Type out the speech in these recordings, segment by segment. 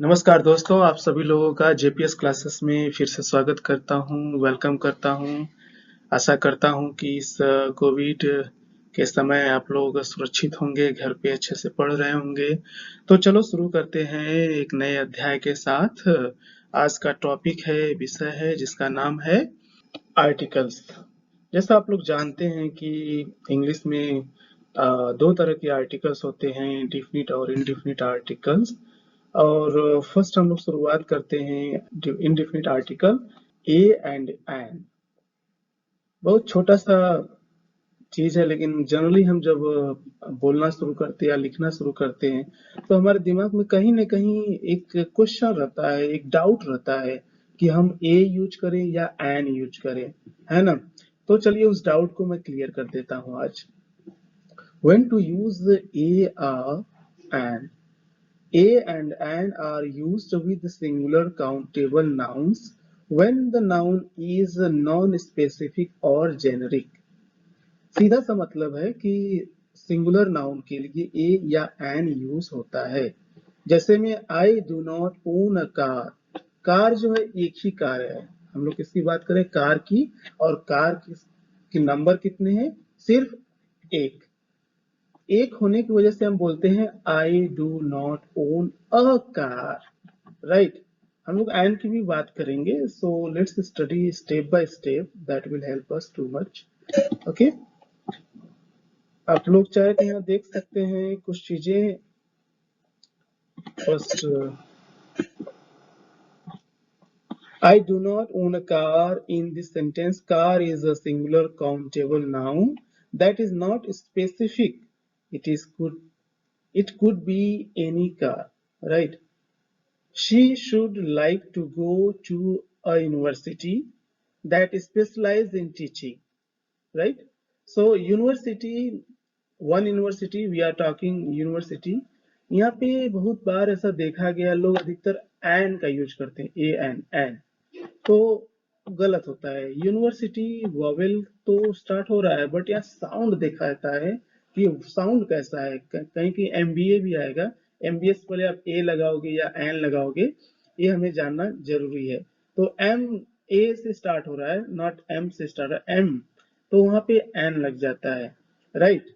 नमस्कार दोस्तों, आप सभी लोगों का जेपीएस क्लासेस में फिर से स्वागत करता हूँ, वेलकम करता हूँ। आशा करता हूँ कि इस कोविड के समय आप लोग सुरक्षित होंगे, घर पे अच्छे से पढ़ रहे होंगे। तो चलो शुरू करते हैं एक नए अध्याय के साथ। आज का टॉपिक है, विषय है जिसका नाम है आर्टिकल्स। जैसा आप लोग जानते हैं कि इंग्लिश में दो तरह के आर्टिकल्स होते हैं, डिफिनिट और इनडिफिनिट आर्टिकल्स। और फर्स्ट हम लोग शुरुआत करते हैं indefinite article a and an. बहुत छोटा सा चीज है, लेकिन जनरली हम जब बोलना शुरू करते हैं या लिखना शुरू करते हैं तो हमारे दिमाग में कहीं ना कहीं एक क्वेश्चन रहता है, एक डाउट रहता है कि हम ए यूज करें या एन यूज करें, है ना। तो चलिए उस डाउट को मैं क्लियर कर देता हूँ आज। When to use a an. A and an are used with singular countable nouns when the noun is non-specific or generic। सीधा सा मतलब है कि सिंगुलर नाउन के लिए ए या एन यूज होता है। जैसे में I do not own a car. Car जो है एक ही कार है। हम लोग किसकी बात करें? कार की। और कार की नंबर कितने हैं? सिर्फ एक। एक होने की वजह से हम बोलते हैं I do not own a car, right. हम लोग एंड की भी बात करेंगे, so let's study step by step, that will help us too much. Okay, आप लोग चाहे तो यहाँ देख सकते हैं कुछ चीजें। First, I do not own a car. In this sentence, car is a singular countable noun that is not specific. It could be any car, right? She should like to go to a university that specializes in teaching, right? So university, one university, we are talking university। यहाँ पे बहुत बार ऐसा देखा गया, लोग अधिकतर N का use करते हैं, ए एन एन। तो गलत होता है। यूनिवर्सिटी वॉवेल तो स्टार्ट हो रहा है, बट यहाँ साउंड देखा जाता है कि साउंड कैसा है। कहीं की एमबीए भी आएगा, एमबीए से पहले आप ए लगाओगे या एन लगाओगे, ये हमें जानना जरूरी है। तो एम ए से स्टार्ट हो रहा है, नॉट एम से स्टार्ट है, एम, तो वहां पे एन लग जाता है, राइट।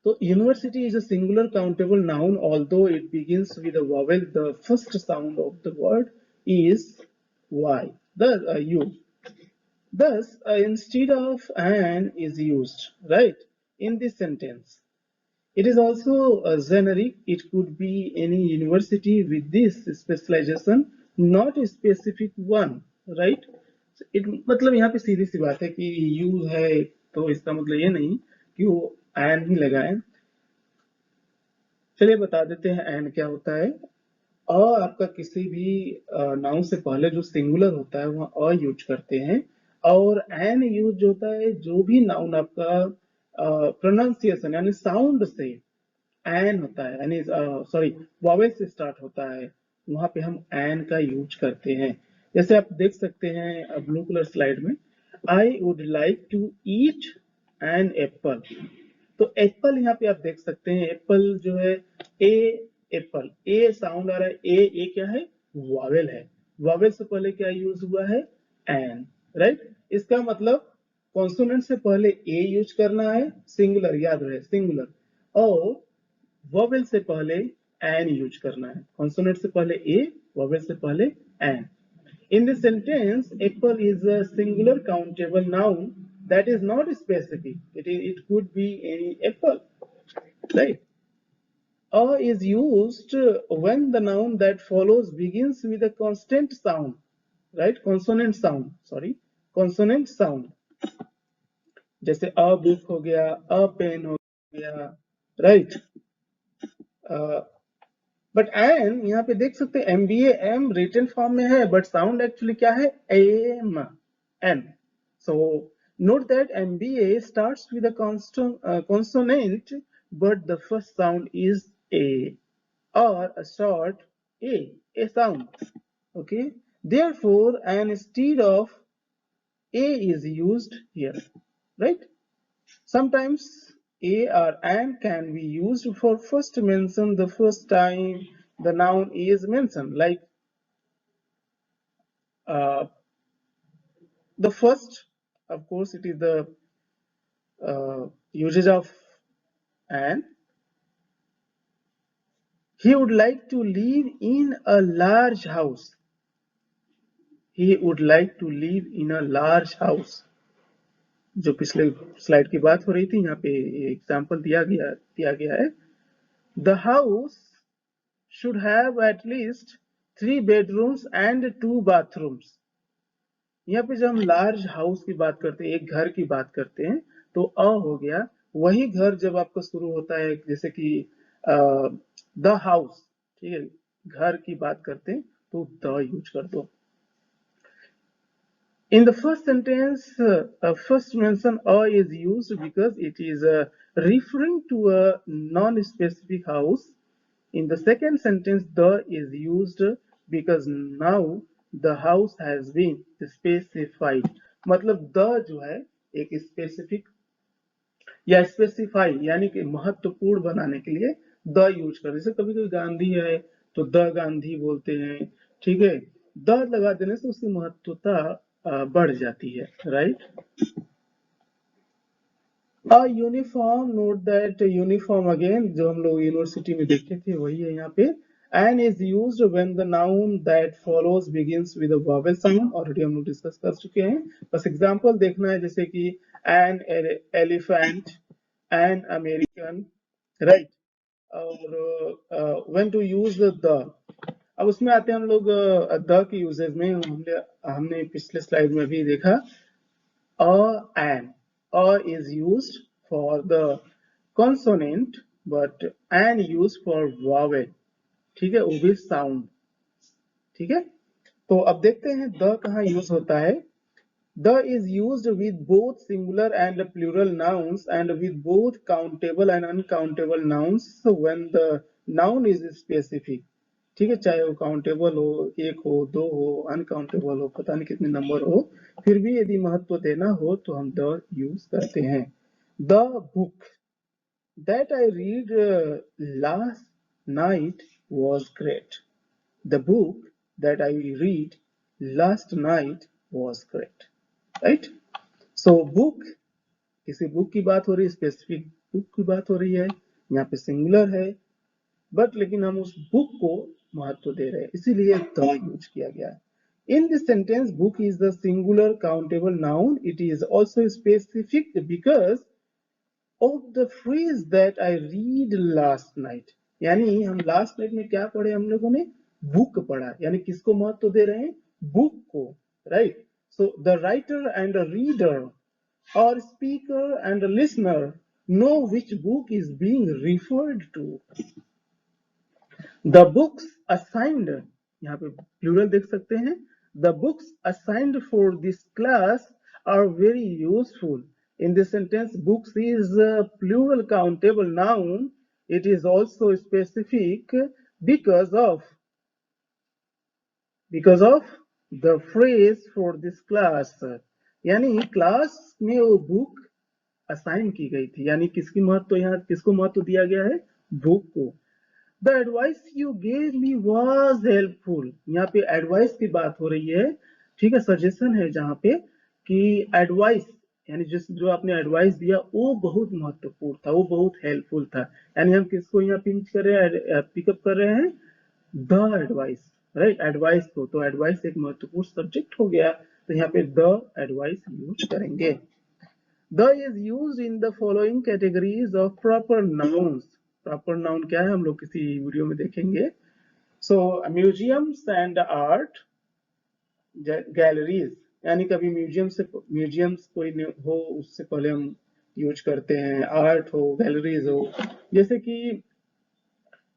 तो university is a singular countable noun although it begins with a vowel, the first sound of the word is y, the u. Thus, instead of an is used, right, in this sentence. It is also generic. It could be any university with this specialization, not a specific one, right? It मतलब यहाँ पे सीधी सी बात है कि use है, तो इसका मतलब ये नहीं कि वो एन ही लगाए। चलिए बता देते हैं एन क्या होता है। अ आपका किसी भी नाउन से पहले जो सिंगुलर होता है वहाँ अ यूज करते हैं। और एन यूज होता है जो भी नाउन आपका प्रोनाउंसिएशन यानी साउंड से एन होता है, यानी सॉरी वॉवेल से स्टार्ट होता है, वहां पे हम एन का यूज करते हैं। जैसे आप देख सकते हैं ब्लू कलर स्लाइड में, I would like to eat an apple. तो एप्पल यहाँ पे आप देख सकते हैं, एप्पल जो है ए, एप्पल ए साउंड आ रहा है, ए क्या है? वॉवेल है। वॉवेल से पहले क्या यूज हुआ है? An, right. इसका मतलब कॉन्सोनेंट से पहले ए यूज करना है, सिंगुलर, याद रहे सिंगुलर। और वॉवेल से पहले एन यूज करना है। कॉन्सोनेंट से पहले ए, वॉवेल से पहले N. In this sentence, apple is a singular countable noun that is not specific. It could be any apple, right? A is used when the noun that follows begins with a constant sound, right? Consonant sound, sorry, consonant sound. जैसे a book हो गया, अ pen हो गया, right. But N यहाँ पे देख सकते हैं, एमबीए एम रिटन फॉर्म में है, बट साउंड एक्चुअली क्या है? M, N. So note that MBA starts with a consonant, but the first sound is a, or a short a sound. Okay, therefore an instead of a is used here, right? Sometimes a or an can be used for first mention the first time the noun is mentioned. Like uh, the first, of course, it is the usage of an. He would like to live in a large house. He would like to live in a large house. जो पिछले slide की बात हो रही थी, यहाँ पे example दिया गया है. The house should have at least 3 bedrooms and 2 bathrooms. यहाँ पे जब हम लार्ज हाउस की बात करते हैं, एक घर की बात करते हैं, तो अ हो गया. वही घर जब आपका शुरू होता है, जैसे कि द हाउस, ठीक है, घर की बात करते हैं तो द यूज कर दो. In the first sentence, first mention a is used because it is referring to a non-specific house. In the second sentence, the is used because now the house has been specified. मतलब the जो है एक specific या specify यानी कि महत्वपूर्ण बनाने के लिए the यूज कर. जैसे कभी कभी गांधी है तो द गांधी बोलते हैं, ठीक है. द लगा देने से उसकी महत्वता बढ़ जाती है, right. A uniform, note that uniform again जो हम लोग यूनिवर्सिटी में देखते थे वही है यहाँ पे. An is used when the noun that follows begins with a vowel sound. Already हम लोग डिस्कस कर चुके हैं, बस एग्जांपल देखना है. जैसे कि an elephant, an American, right. और when to use the. अब उसमें आते हैं हम लोग द की यूजेज में. हमने पिछले स्लाइड में भी देखा an. Is used for the consonant but an used for vowel, ठीक है, वो भी साउंड, ठीक है. तो अब देखते हैं द कहाँ यूज होता है. The is used with both singular and plural nouns and with both countable and uncountable nouns when the noun is specific. ठीक है, चाहे वो काउंटेबल हो, एक हो, दो हो, अनकाउंटेबल हो, पता नहीं कितने नंबर हो, फिर भी यदि महत्व देना हो तो हम द यूज करते हैं. The book that I read last night was great. The book that I read last night was great. Right? So book, किसी बुक की बात हो रही है, स्पेसिफिक बुक की बात हो रही है, यहाँ पे सिंगुलर है, बट लेकिन हम उस बुक को महत्व दे रहे हैं, इसीलिए द यूज किया गया है. In this sentence, book is the singular countable noun. It is also specific because of the phrase that I read last night. यानी हम लास्ट नाइट में क्या पढ़े, हम लोगों ने बुक पढ़ा, यानी किसको महत्व दे रहे हैं, बुक को, right. So the writer and the reader or speaker and a listener know which book is being referred to. The books assigned, यहाँ पे प्लूरल देख सकते हैं, the books assigned for this class are very useful. In this sentence, books is a plural countable noun. It is also specific because of the phrase for this class. यानी class में वो book assign की गई थी, यानी किसकी महत्व, यहाँ किसको महत्व दिया गया है, बुक को. The advice you gave me was helpful. यहाँ पे एडवाइस की बात हो रही है, ठीक है, सजेशन है जहाँ पे कि एडवाइस यानी जो आपने एडवाइस दिया वो बहुत महत्वपूर्ण था, वो बहुत हेल्पफुल था. यानी हम किसको यहाँ पिंच कर रहे हैं, पिकअप कर रहे हैं, द एडवाइस, राइट, एडवाइस को. तो एडवाइस एक महत्वपूर्ण सब्जेक्ट हो गया, तो यहाँ पे द एडवाइस यूज करेंगे. The is used in the following categories of proper nouns. Proper noun क्या है, हम लोग किसी वीडियो में देखेंगे. So museums and art, galleries, यानी कभी म्यूजियम्स कोई हो उससे पहले हम यूज करते हैं, आर्ट हो, गैलरीज हो, जैसे कि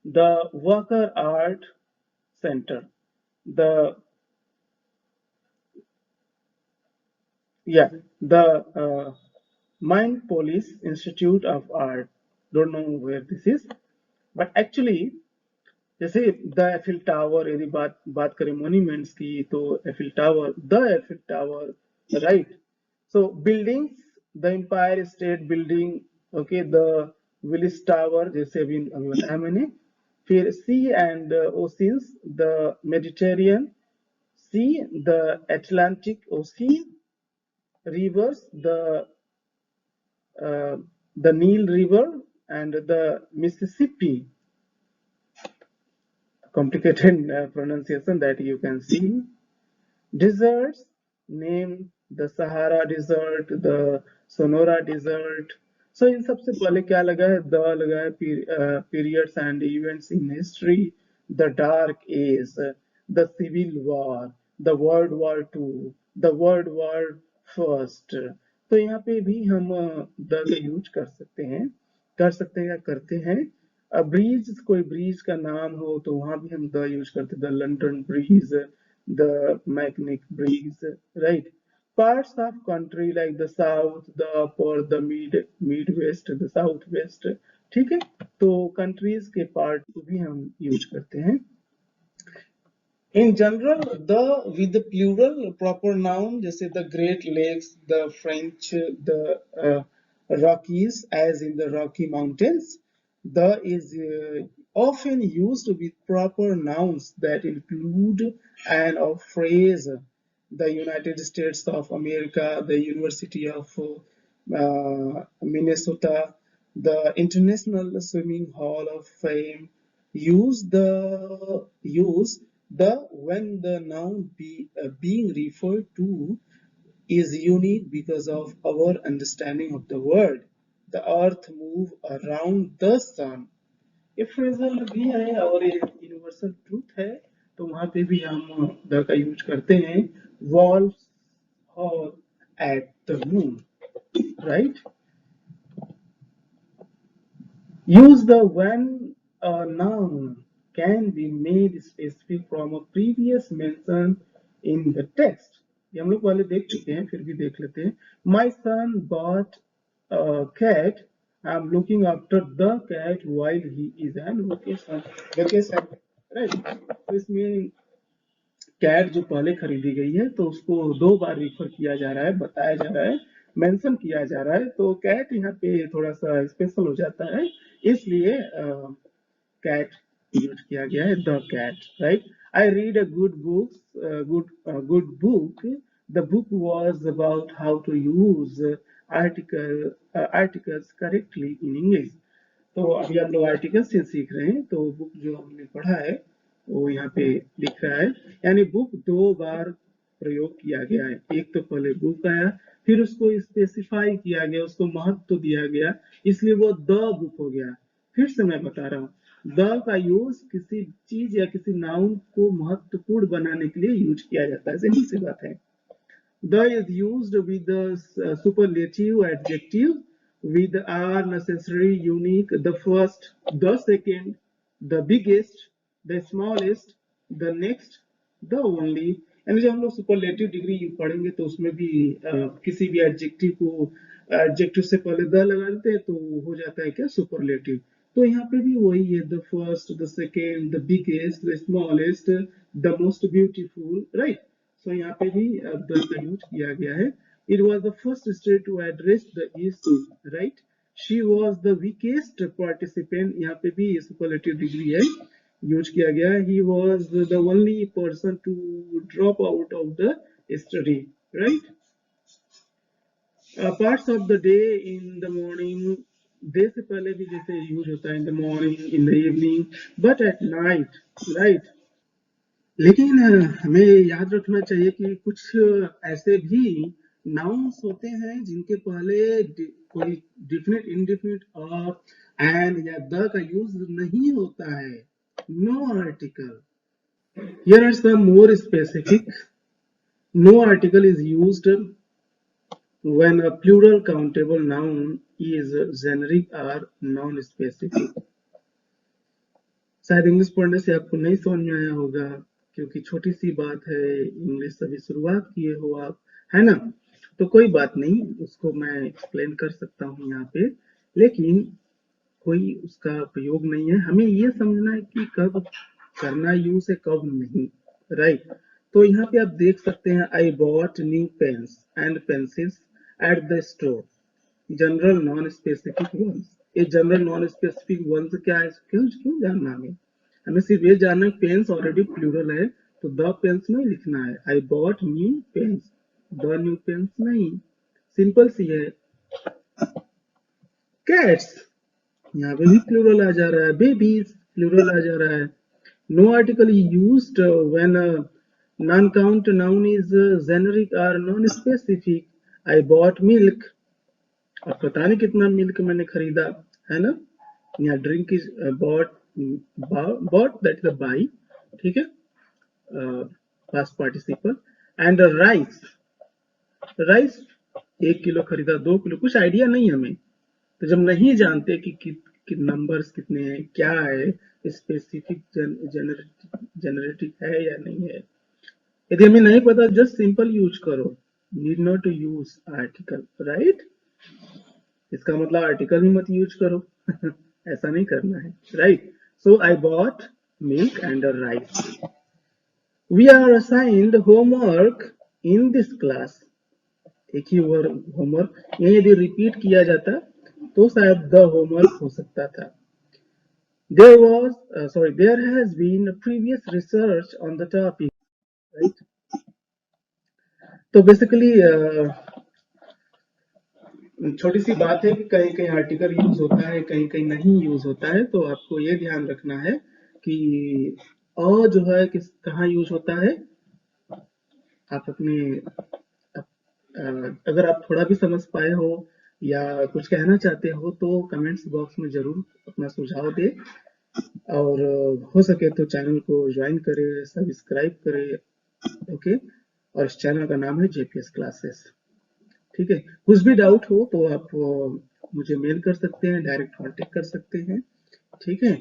the worker art centre, the Minneapolis Institute of Art. Don't know where this is, but actually जैसे द एफिल टावर, यदि बात करें मॉन्यूमेंट्स की, तो Eiffel Tower, the Eiffel Tower, right. So buildings, the Empire State Building, okay, the Willis Tower, जैसे अभी बताया मैंने, फिर sea and oceans, the Mediterranean Sea, the Atlantic Ocean, rivers, uh, the Nile River and the Mississippi. Complicated pronunciation that you can see. Deserts, name the Sahara Desert, the Sonora Desert. So इन सबसे पहले क्या लगा है? The लगा है periods and events in history, the dark age, the civil war, the world war two, the world war first. तो यहाँ पे भी हम द का यूज कर सकते हैं, या करते हैं। ब्रिज, कोई ब्रिज का नाम हो तो वहां भी हम द यूज करते हैं, the London Bridge, the magnic bridge, right. Parts of country like the south, the upper, the Midwest, the south west, ठीक है। तो कंट्रीज के पार्ट को भी हम यूज करते हैं। In general, the with the plural proper noun, जैसे the Great Lakes, the French, the Rockies, as in the Rocky Mountains, the is often used with proper nouns that include an or phrase. The United States of America, the University of Minnesota, the International Swimming Hall of Fame, use the when the noun being referred to is unique because of our understanding of the word. The earth move around the sun. ये phrasal भी है और ये universal truth है, तो वहां पे भी हम द का यूज करते हैं। Walls hall at the moon, right. Use the when a noun can be made specific from a previous mention in the text. ये हम लोग पहले देख चुके हैं, फिर भी देख लेते हैं। My son bought a cat. I'm looking after the cat while he is on vacation. Vacation, right? तो इसमें कैट जो पहले खरीदी गई है तो उसको दो बार रिफर किया जा रहा है, बताया जा रहा है, मेंशन किया जा रहा है। तो कैट यहाँ पे थोड़ा सा स्पेशल हो जाता है, इसलिए cat यूज किया गया है, the cat, right. I read a good book, good book. The book was about how to use articles correctly in English. तो अभी हम लोग आर्टिकल से सीख रहे हैं, तो बुक जो हमने पढ़ा है वो यहाँ पे लिख रहा है, यानी बुक दो बार प्रयोग किया गया है। एक तो पहले बुक आया, फिर उसको स्पेसिफाई किया गया, उसको महत्व दिया गया, इसलिए वो द बुक हो गया। फिर से मैं बता रहा हूँ, द का यूज किसी चीज या किसी नाउन को महत्वपूर्ण बनाने के लिए यूज किया जाता है, सिंपल सी बात है। The is used with the superlative adjective with are necessary, unique, the first, the second, the biggest, the smallest, the next, the only। यानी जब हम लोग सुपरलेटिव डिग्री पढ़ेंगे तो उसमें भी किसी भी एडजेक्टिव को एडजेक्टिव से पहले द लगा देते हैं तो हो जाता है क्या, सुपरलेटिव। तो यहाँ पे भी वही है, the first, the second, the biggest, the smallest, the most beautiful, right. So यहाँ पे भी द का यूज किया गया है। It was the first state to address the issue, right. She was the weakest participant, यहाँ पे भी सुपरलेटिव डिग्री है, यूज किया गया है। He was the only person to drop out of the study, right. Parts of the day, in the morning, day से पहले भी जैसे यूज होता है, in the morning, in the evening, but at night, right. लेकिन हमें याद रखना चाहिए कि कुछ ऐसे भी नाउन्स होते हैं जिनके पहले कोई डिफिनिट, इंडिफिनिट और एंड या द का यूज नहीं होता है, no article. Here are some more specific. No article is used when a plural countable noun is generic or non-specific। शायद इंग्लिश पढ़ने से आपको नहीं समझ में आया होगा, क्योंकि छोटी सी बात है, इंग्लिश अभी शुरुआत किए हो आप, है ना। तो कोई बात नहीं, उसको मैं एक्सप्लेन कर सकता हूँ यहाँ पे, लेकिन कोई उसका प्रयोग नहीं है। हमें ये समझना है कि कब करना यूज है, कब नहीं, राइट। तो यहाँ पे आप देख सकते हैं, I bought new pens and pencils at the store, general non specific ones. ये जनरल नॉन स्पेसिफिक वंस क्या है, क्यों जानना हमें, हमें सिर्फ ये जानना है पेन्स ऑलरेडी प्लूरल है तो द पेन्स नहीं लिखना है। I bought new pens, the new pens नहीं, सिंपल सी है। कैट्स, यहाँ पे भी प्लूरल आ जा रहा है, बेबीज प्लूरल आ जा रहा है। No article used when non count noun is generic और non specific. I bought milk, अब पता नहीं कितना मिल्क मैंने खरीदा, है ना। यहाँ drink is bought, bought that is by, ठीक है, past participle. And rice, rice 1 kilo खरीदा, 2 किलो, कुछ आइडिया नहीं हमें। तो जब नहीं जानते कि नंबर्स कितने हैं, क्या है, स्पेसिफिक जेनरेटिक है या नहीं है, यदि हमें नहीं पता जस्ट सिंपल यूज करो, need not to use article, right. इसका मतलब आर्टिकल भी मत यूज करो ऐसा नहीं करना है, right. So I bought milk and rice. We are assigned homework in this class, एक ही होमवर्क, ये यदि रिपीट किया जाता तो शायद द होमवर्क हो सकता था। There has been previous research on the topic, right? तो बेसिकली छोटी सी बात है कि कहीं कहीं आर्टिकल यूज होता है, कहीं कहीं नहीं यूज होता है, तो आपको ये ध्यान रखना है कि जो है किस कहाँ यूज होता है। आप अपने अगर आप थोड़ा भी समझ पाए हो या कुछ कहना चाहते हो तो कमेंट्स बॉक्स में जरूर अपना सुझाव दे, और हो सके तो चैनल को ज्वाइन करें, सब्सक्राइब करें, ओके। और इस चैनल का नाम है जेपीएस क्लासेस, ठीक है। कुछ भी डाउट हो तो आप मुझे मेल कर सकते हैं, डायरेक्ट कांटेक्ट कर सकते हैं, ठीक है।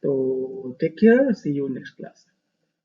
तो take care, see you next class.